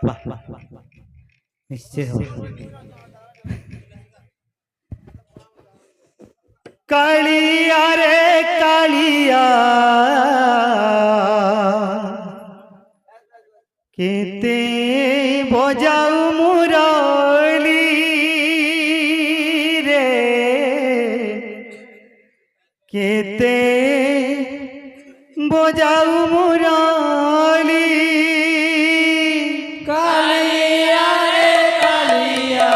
বাহ বাহ নিশ্চয় হবে। কালিয়া রে কালিয়া কেতে বজাও মুরলি রে কেতে বজাও মুরলি কালিয়া রে কালিয়া।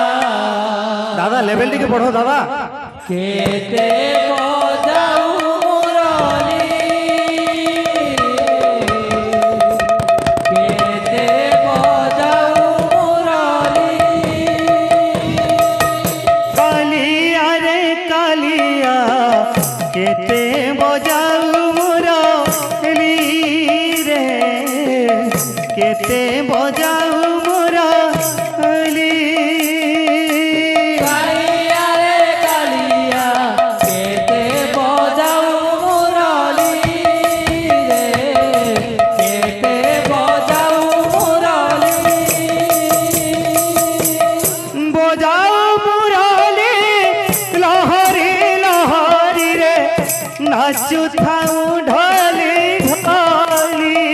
দাদা লেভেল দিকে পড়ো দাদা। কেতে বজাও মুরলি কেতে বজাও মুরলি। কালিয়া রে কালিয়া কেতে বজাও মুরলি রে কেতে বজাও মুরলি। কালিয়া রে কালিয়া কেতে বজাও মুরলি রে কেতে বজাও মুরলি। বজাও মুরলি লহরি লহরি রে নাচু থাউ ঢলি ঢলি।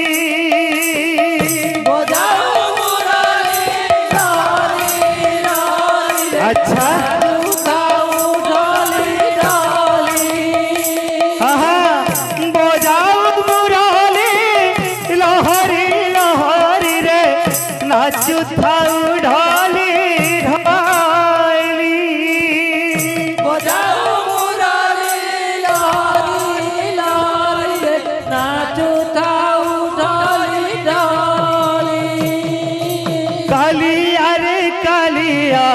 বজাও মুরলি লহরি লহরি রে আচ্ছা খাও ঢলি ঢলি। আহা বজাও মুরলি লহরি লহরি রে নাচু থাউ ঢলি ঢলি। বজাও মুরলি লহরি লহরি রে নাচু খাও ঢলি ঢলি। কালিয়া রে কালিয়া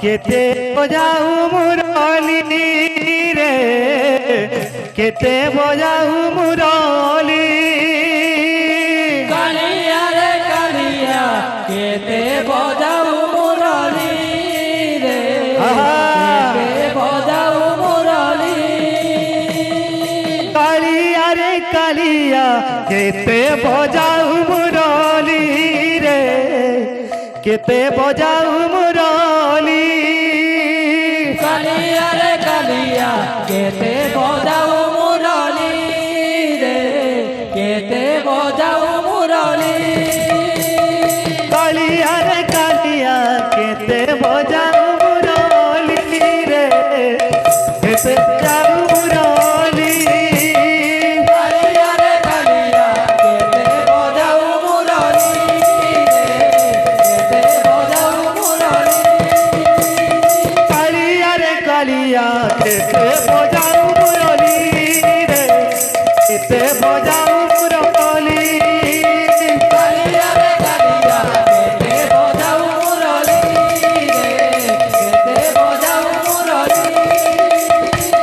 কেতে বজাও মুরলি রে কেতে বজাও মুরলি। কালিয়া রে কালিয়া কেতে বজাও মুরলি রে আহা। কেতে বজাও মুরলি। কালিয়া রে কালিয়া কেতে বজাও মুরলি রে কেতে বজাও মুরলি। কালিয়া রে কালিয়া কেতে বজাও মুরলি রে কেতে বজাও মুরলি। কালিয়া রে কালিয়া কেতে বজাও মুরলি রে কেতে বজাও মুরলি। কালিয়া রে কালিয়া কেতে বজাও মুরলি রে কেতে বজাও মুরলি। কালিয়া রে কালিয়া কেতে বজাও মুরলি রে কেতে বজাও মুরলি। কালিয়া রে কালিয়া কেতে বজাও মুরলি রে কেতে বজাও মুরলি।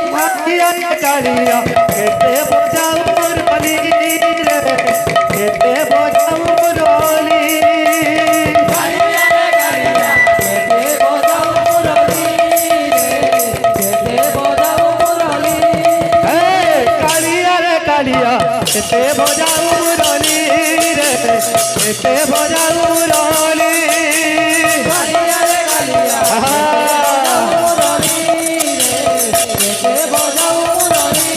কালিয়া রে কালিয়া কেতে বজাও মুরলি রে কেতে বজাও মুরলি। কালিয়া রে কালিয়া কেতে বজাও মুরলি রে কেতে বজাও মুরলি। কালিয়া রে কালিয়া কেতে বজাও মুরলি রে কেতে বজাও মুরলি। কালিয়া রে কালিয়া আহা। মুরলি রে কেতে বজাও মুরলি।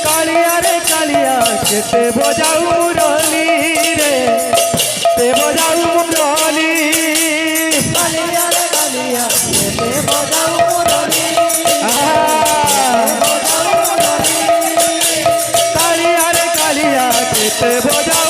কালিয়া রে কালিয়া কেতে বজাও মুরলি রে কেতে বজাও মুরলি। কালিয়া রে কালিয়া কেতে বজাও মুরলি আহা। বজাও মুরলি। কালিয়া রে কালিয়া কেতে বজাও